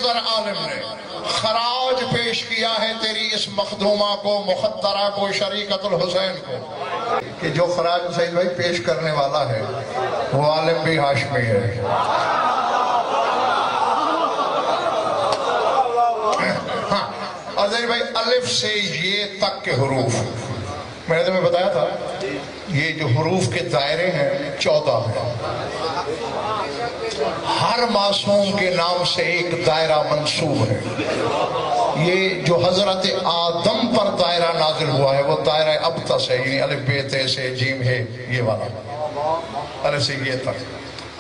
افضل عالم نے خراج پیش کیا ہے تیری اس مخدومہ کو، مخدرہ کو، شریکت الحسین کو، کہ جو خراج حسین بھائی پیش کرنے والا ہے وہ عالم بھی ہاشمی ہے۔ ہاں، اور زین بھائی الف سے یہ تک کے حروف، میں نے تمہیں بتایا تھا یہ جو حروف کے دائرے ہیں 14 ہیں، ہر معصوم کے نام سے ایک دائرہ منسوب ہے۔ یہ جو حضرت آدم پر دائرہ نازل ہوا ہے وہ دائرہ ابتہ سے، یعنی الف بے تے سے جیم ہے، یہ والا الف سے یہ تک،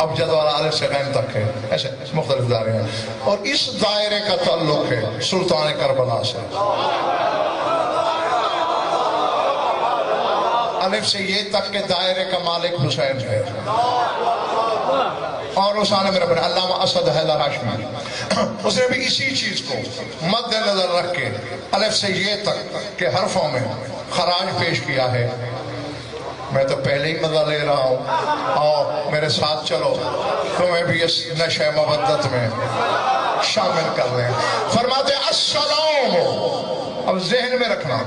ابجد والا الف سے غین تک ہے، ایسے مختلف دائرے ہیں، اور اس دائرے کا تعلق ہے سلطان کربلا سے۔ الف سے یہ تک کے دائرے کا مالک حسین ہے، اور اس عالم رب علامہ اسد حیدر ہاشمی اس نے بھی اسی چیز کو مد نظر رکھ کے الف سے یہ تک کے حرفوں میں خراج پیش کیا ہے۔ میں تو پہلے ہی مزہ لے رہا ہوں، آؤ میرے ساتھ چلو تمہیں بھی اس نشہ مودت میں شامل کر لیں۔ فرماتے السلام، اب ذہن میں رکھنا،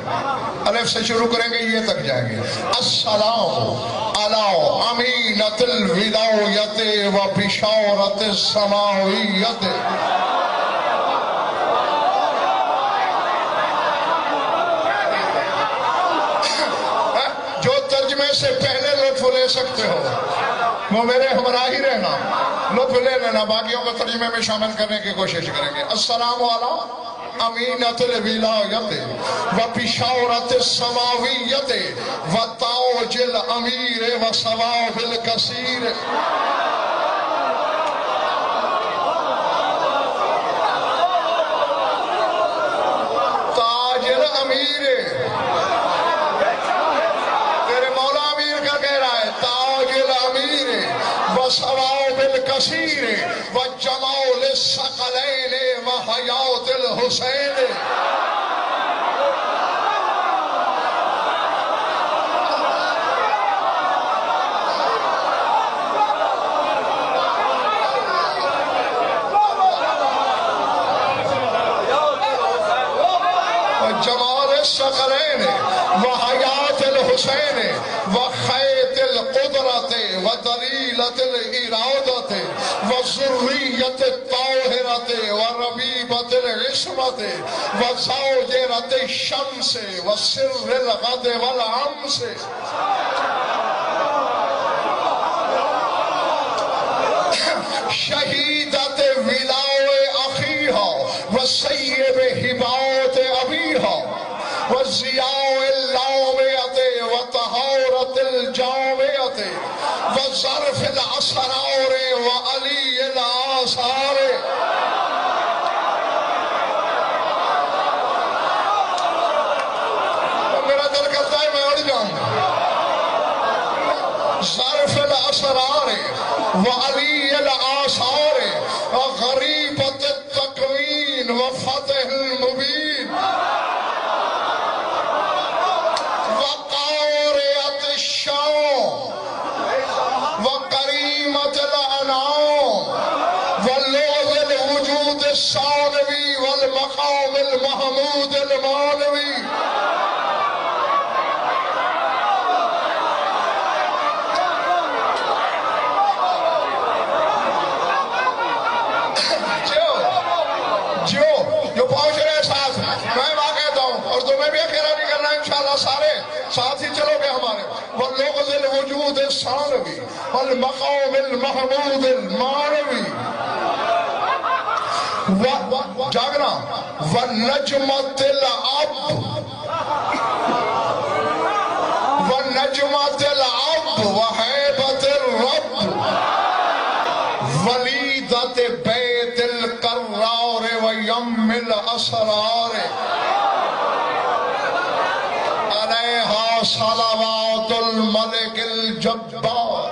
الف سے شروع کریں گے یہ تک جائیں گے۔ السلام علی امینۃ الولایت و بشارت السماویت، جو ترجمے سے پہلے لطف لے سکتے ہو وہ میرے ہمراہ ہی رہنا، لطف لے لینا، باقیوں کو ترجمے میں شامل کرنے کی کوشش کریں گے۔ السلام علی امینۃ الولایت و بشارت السماویت و تاج الامیر و ثواب الکثیر، تاج الامیر، تیرے مولا امیر کا کہہ رہا ہے، تاج الامیر و ثواب الکثیر و جمال الثقلین و حیات الحسین۔ جمال الثقلین و حیات الحسین و خیط القدرت و دلیلت الارادت و ذریت الطاہرت و ربیبت العصمت و زوجرت الشمس و سر الغد والعمس، شہیدت ولاء اخیہا و سیب ہبات ابیہا و ضیاء اللامعت و طہارت الجامعت و ظرف الاسرار و علی الآثار۔ میرا دل کرتا ہے میں اڑ جاؤں گا۔ ظرف الاسرار و علی الآثار و غریبت التکوین و فتح المبین و قارئت الشام و کریمت الانعام و لوز الوجود الثانوی والمقام المحمود المانوی۔ جو پہنچ رہے ساتھ، میں وہاں کہتا ہوں اور تمہیں بھی اکیلا نہیں کرنا، انشاءاللہ سارے ساتھ ہی چلو گے ہمارے۔ وَلُغْزِ الْوُجُودِ الثَّانِوِي وَالْمَقَامِ الْمَحْمُودِ الْمَانِوِي، جاگنا، وَالنَّجْمَةِ الْعَبْدِ وَالنَّجْمَةِ الْعَبْدِ وَحَيْبَةِ الرَّبِّ وَلِيدَةِ بَيْتِ الْقَرَّارِ وَيَمِّ الْأَسْرَارِ عَلَيْهَا صَلَوَاتُ الْمَلِكِ الْجَبَّارِ۔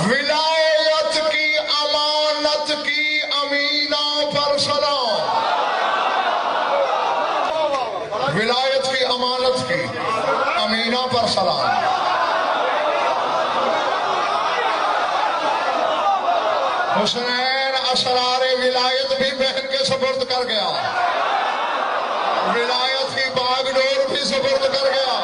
ولایت کی امانت کی امینہ پر سلام، ولایت کی امانت کی امینہ پر سلام۔ حسین اسرار ولایت بھی بہن کے سپرد کر گیا، ولایت کی باغ ڈور بھی سپرد کر گیا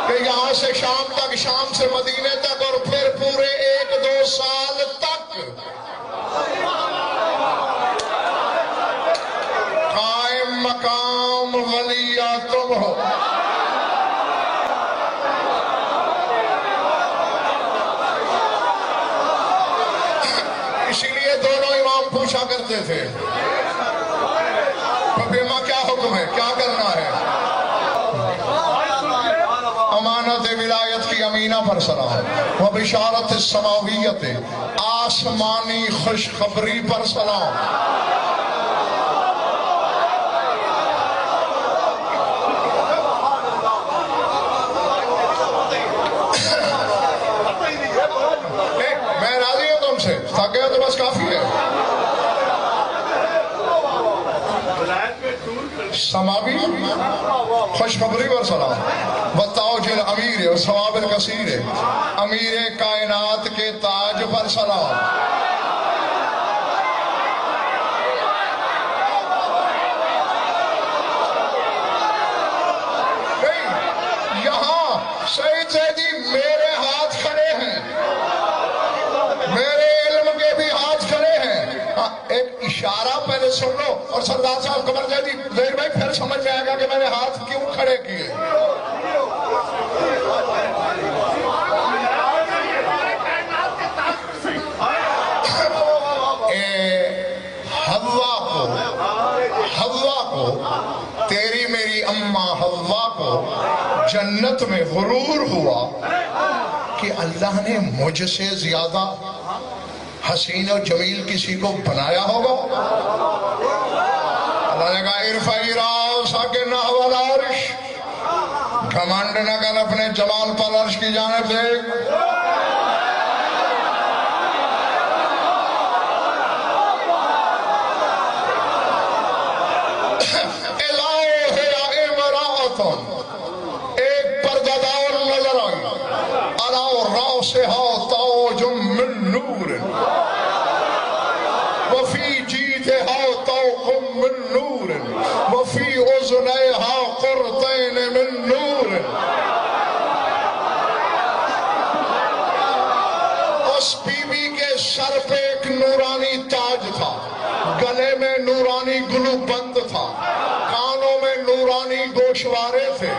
کہ یہاں سے شام تک، شام سے مدینے تک، اور پھر پورے 1-2 سال تک قائم مقام ولیہ تم ہو۔ اسی لیے دونوں امام پوچھا کرتے تھے بیما کیا حکم ہے، کیا کرنا ہے؟ امانت ولایت کی امینہ پر سلام، و بشارت السماویت آسمانی خوشخبری پر سلام۔ میں راضی ہوں تم سے، تھک گئے تو بس کافی ہے۔ سماوی خوشخبری پر سلام، وتاج الامیر و ثواب الکثیر، امیر کائنات کے تاج پر سلام۔ یہاں سعید زیدی میرے ہاتھ کھڑے ہیں، میرے علم کے بھی ہاتھ کھڑے ہیں۔ ایک اشارہ پہلے سن لو، اور سردار صاحب قمر زیدی زہیر بھائی پھر سمجھ میں آئے گا کہ میں نے ہاتھ کیوں کھڑے کیے۔ حوا کو تیری میری اماں حوا کو جنت میں غرور ہوا کہ اللہ نے مجھ سے زیادہ حسین و جمیل کسی کو بنایا ہوگا۔ اللہ نے کہا ارفعی راسک نحو العرش، گھمنڈ نہ کر، اپنے جمال پر عرش کی جانب دیکھ۔ ایک پردہ دار نظر آئی، علی راسها تاج من نور وفی جیدها طوق من نور وفی اذنیها قرطین من نور۔ اس بی بی کے سر پہ ایک نورانی تاج تھا، گلے میں نورانی گلو بند تھا، کانوں میں نورانی گوشوارے تھے۔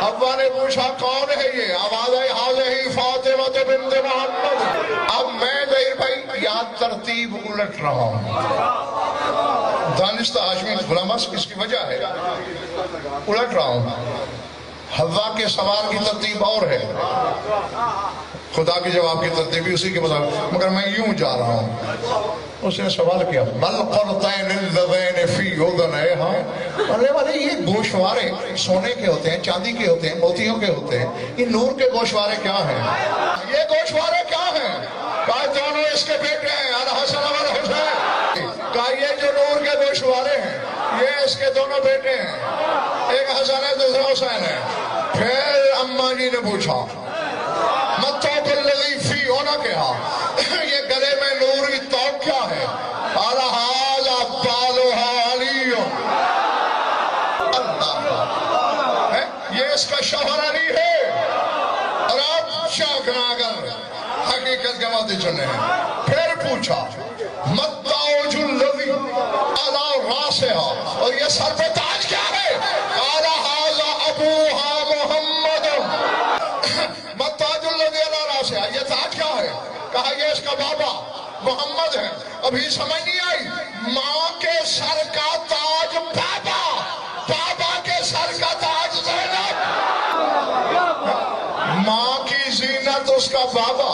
حوا نے پوچھا کون ہے یہ؟ آواز آئی حاضر فاطمہ بنت محمد۔ اب میں زہیر بھائی یہاں ترتیب الٹ رہا ہوں، دانستہ ہاشمی غلام اس کی وجہ ہے الٹ رہا ہوں۔ حوا کے سوال کی ترتیب اور ہے، خدا کے جواب کی ترتیب بھی اسی کے مطابق، مگر میں یوں جا رہا ہوں۔ اس نے سوال کیا بل قرطین اللذین فی اذنیہا، ارے والے یہ گوشوارے سونے کے ہوتے ہیں، چاندی کے ہوتے ہیں، موتیوں کے ہوتے ہیں، یہ نور کے گوشوارے کیا ہیں؟ یہ گوشوارے کیا ہیں؟ کہا دونوں اس کے بیٹے ہیں، الحسن والحسین۔ کہا یہ جو نور کے گوشوارے ہیں یہ اس کے دونوں بیٹے ہیں، ایک حسن ہے دوسرا حسین ہے۔ پھر اماں جی نے پوچھا متوق الذی فی، ہونا کہا یہ گلے میں نوری توق کیا ہے؟ قال ھذا بالھا علی، اللہ یہ اس کا شوہر علی ہے۔ اور آپ شاکنا کر حقیقت کے باتیں سنے ہیں۔ پھر پوچھا متاج الذی علی راسها، اور یہ سر پہ تاج کیا ہے؟ قال ھذا ابوھا محمد، متاج الذی علی راسها، یہ تاج کیا ہے؟ کہا یہ اس کا بابا محمد ہے۔ ابھی سمجھ نہیں آئی؟ ماں کے سر کا تاج بابا، بابا کے سر کا تاج زینب، ماں کی زینت اس کا بابا،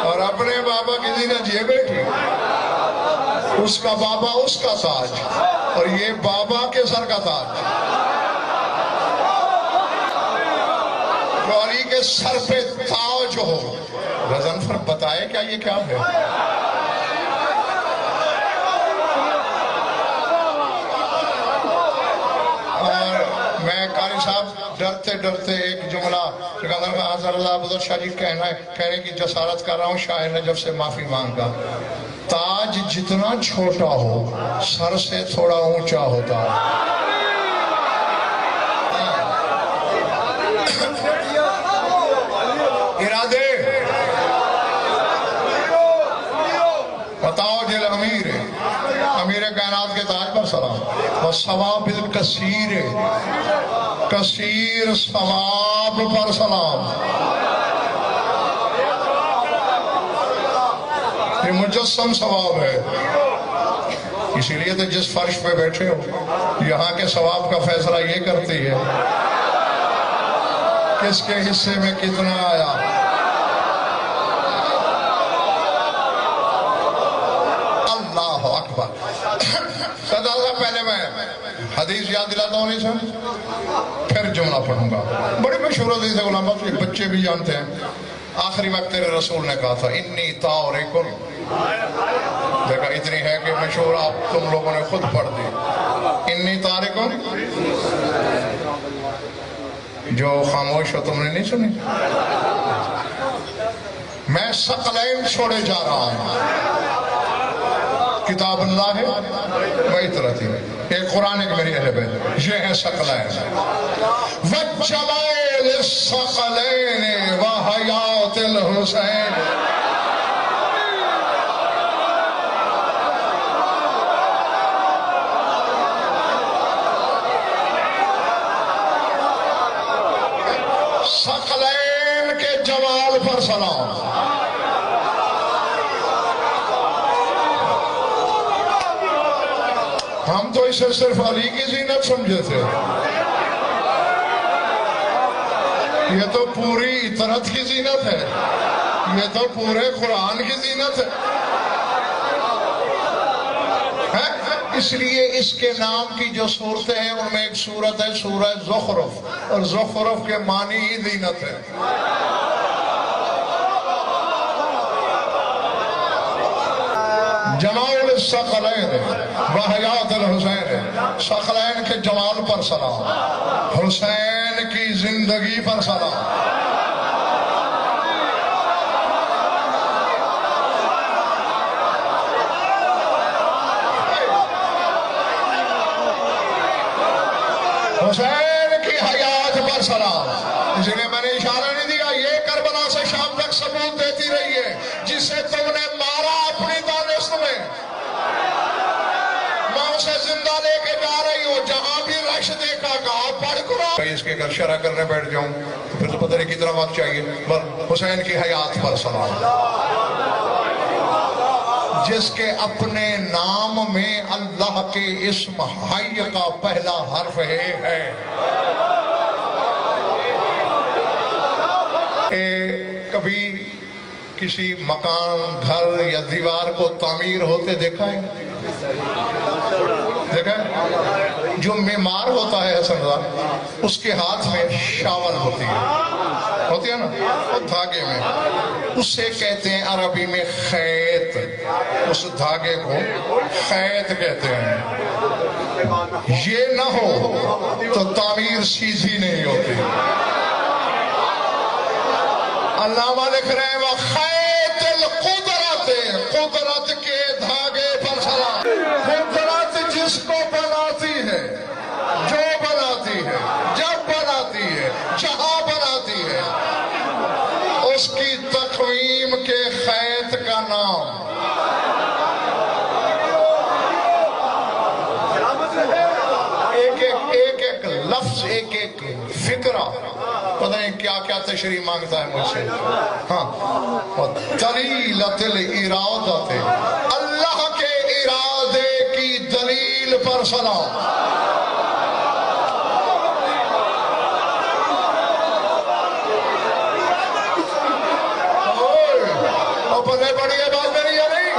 اور اپنے بابا کی زینت یہ بیٹی، اس کا بابا اس کا تاج، اور یہ بابا کے سر کا تاج۔ علی کے سر پہ تاج ہو، غضنفر بتائے کیا یہ کیا ہے؟ اور میں قاری صاحب ڈرتے ڈرتے ایک جملہ سکندر کا حضر اللہ عبداللہ شاہ جی کہنے کی جسارت کر رہا ہوں، شاہ نجف سے معافی مانگا۔ تاج جتنا چھوٹا ہو سر سے تھوڑا اونچا ہوتا ہے۔ ارادے بتاؤ جل امیر کائنات کے تاج پر سلام، والثواب الکثیر، کثیر ثواب پر سلام۔ یہ مجسم ثواب ہے، اسی لیے تو جس فرش پہ بیٹھے ہو یہاں کے ثواب کا فیصلہ یہ کرتی ہے کس کے حصے میں کتنا آیا۔ اللہ اکبر۔ صدا سے پہلے میں حدیث یاد دلاتا ہوں نہیں سر، پھر جملہ پڑھوں گا۔ بڑی مشہور حدیث ہے، علماء کے بچے بھی جانتے ہیں۔ آخری وقت تیرے رسول نے کہا تھا انی تارکن، دیکھا اتنی ہے کہ مشہور آپ تم لوگوں نے خود پڑھ دی۔ انی تارکن، جو خاموش ہو تم نے نہیں سنی؟ میں ثقلین چھوڑے جا رہا ہوں، کتاب اللہ ہے وَإِتْرَتِ، ایک قرآن ایک میری اہل بیت، یہ ہے ثقلین۔ وَجَمَالِ الثَّقَلَيْنِ وَحَيَاةِ الْحُسَيْنِ۔ ثقلین کے جمال پر سلام۔ ہم تو اسے صرف علی کی زینت سمجھے تھے، یہ تو پوری اطرت کی زینت ہے، یہ تو پورے قرآن کی زینت ہے۔ اس لیے اس کے نام کی جو صورتیں ہیں ان میں ایک صورت ہے سورہ زخرف، اور زخرف کے معنی ہی زینت ہے۔ جمال الثقلین وحیات الحسین، ثقلین کے جمال پر سلام، حسین کی زندگی پر سلام۔ حسین کی حیات پر سلام۔ اس لیے میں نے اشارہ نہیں دیا، یہ کربلا سے شام تک ثبوت دیتی رہی ہے، جسے تم نے مارا اپنی دانست میں، میں اسے زندہ لے کے جا رہی ہوں، جہاں بھی رش دیکھا کہا پڑھ قرآن۔ اس کے اگر شرح کرنے بیٹھ جاؤں پھر تو پتہ نہیں کتنا وقت چاہیے، بس حسین کی حیات پر سلام، جس کے اپنے نام میں اللہ کے اسم حی کا پہلا حرف ہے۔ کبھی کسی مکان، گھر یا دیوار کو تعمیر ہوتے دیکھا ہے؟ دیکھا ہے؟ جو معمار ہوتا ہے حسن رضا، اس کے ہاتھ میں شاول ہوتی ہے نا، اور دھاگے میں، اسے کہتے ہیں عربی میں خیط، اس دھاگے کو خیط کہتے ہیں۔ یہ نہ ہو تو تعمیر سیدھی نہیں ہوتی۔ علامہ لکھ رہے ہیں وَخَيْتِ الْقُدْرَتِ، قدرت کے دھاگے پر سلام۔ قدرت جس کو بناتی ہے، جو بناتی ہے، جب بناتی ہے، جہاں بناتی ہے، اس کی تقویم کے خیط کا نام ایک لفظ، ایک فکرہ، پتہ نہیں کیا کیا تشریح مانگتا ہے مجھ سے۔ ہاں، دلیلۃ الارادۃ، اللہ کے ارادے کی دلیل پر سلام۔ اور بڑے بڑی ہے بات میری یا نہیں؟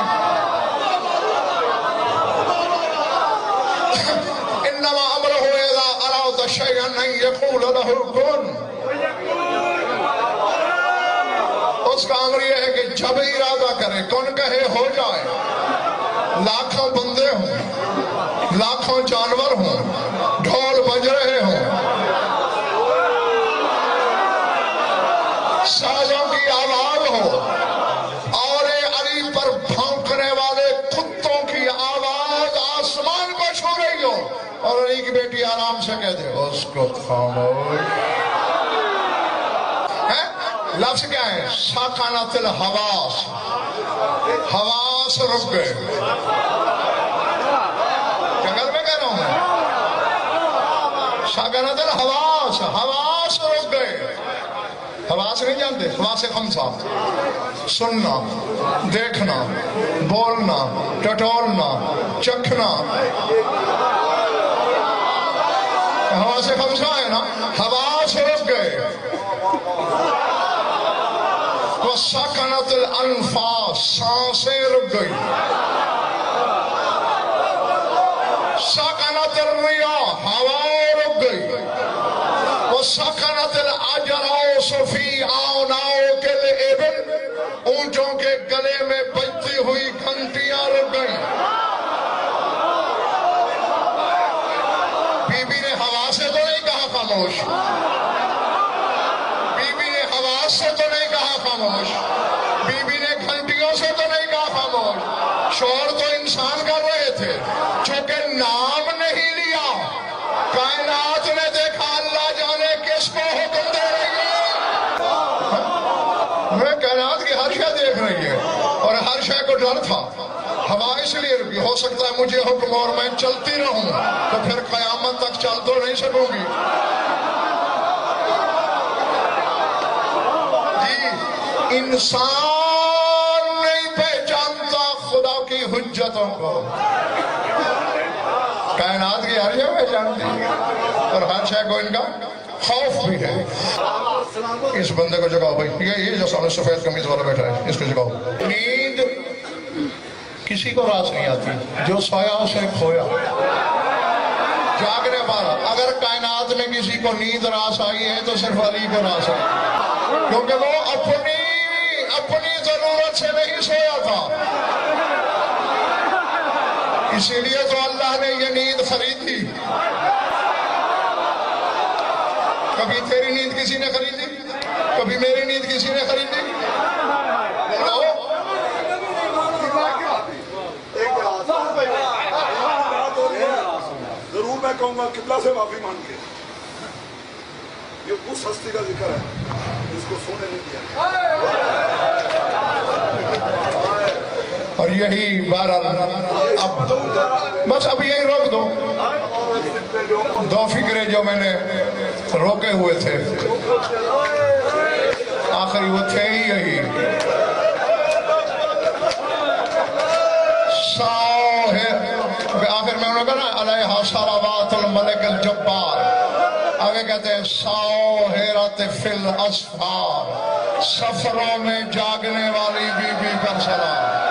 انما امرہ اذا اراد شیئا ان یقول لہ کن، اس کا امر یہ ہے کہ جب ارادہ کرے کون کہے ہو جائے، لاکھوں بندے ہوں، لاکھوں جانور ہوں، ڈھول بج رہے ہوں، سے کہتے ہیں اس کو خاموش. لفظ کیا ہے؟ ساکنت الحواس. حواس رک گئے. جنگل میں کہہ رہا ہوں میں. ساکنت الحواس. حواس رک گئے. حواس نہیں جانتے؟ حواس خمسہ: سننا، دیکھنا، بولنا، ٹٹولنا، چکھنا. حواس خمسہ ہے نا. حواس رک گئے. وَسَكَنَتِ الْأَنفَاسِ. سانسیں رک گئی. سَكَنَتِ الرِّيَاحُ. ہوا رک گئی. وَسَكَنَتِ الْأَجْرَاسُ فِي أَعْنَاقِ الْإِبِلِ. اونٹوں کے گلے میں بجتی ہوئی گھنٹیاں رک گئیں. بی بی نے ہوا سے تو نہیں کہا خاموش. بی بی نے ہوا سے تو نہیں کہا خاموش. بی بی نے گھنٹیوں سے تو نہیں کہا خاموش. شور تو انسان کر رہے تھے. چونکہ نام نہیں لیا، کائنات نے دیکھا اللہ جانے کس کو حکم دے رہی ہے. میں کائنات کی ہر شے دیکھ رہی ہے اور ہر شے کو ڈر تھا. ہوا اس لیے رکی. ہو سکتا ہے مجھے حکم اور میں چلتی رہوں تو پھر قیامت تک چل تو نہیں سکوں گی. انسان نہیں پہچانتا خدا کی حجتوں کو. کائنات کی ہر جگہ پہچانتی اور ہر شے کو ان کا خوف بھی ہے. اس بندے کو جگاؤ بھائی. یہ جو سامنے سفید قمیض والا بیٹھا ہے اس کو جگاؤ. نیند کسی کو راس نہیں آتی. جو سویا اسے کھویا. جاگنے والا. اگر کائنات میں کسی کو نیند راس آئی ہے تو صرف علی کو راس آئی، کیونکہ وہ اپنی ضرورت سے نہیں سویا تھا. اسی لیے تو اللہ نے یہ نیند خریدی. کبھی تیری نیند کسی نے خریدی؟ کبھی میری نیند کسی نے خریدی؟ ضرور میں کہوں گا قبلہ سے معافی مانگ کے. یہ اس ہستی کا ذکر ہے جس کو سونے نہیں دیا. اور یہی بہرحال اب بس اب یہی روک دو. دو فکرے جو میں نے روکے ہوئے تھے آخری وہ تھے ہی یہی. آخر میں انہوں نے کہا نا علیہ صلوات الملک الجبار. آگے کہتے ہیں ساحرۃ فی الاسفار. سفروں میں جاگنے والی بی بی پر سلام.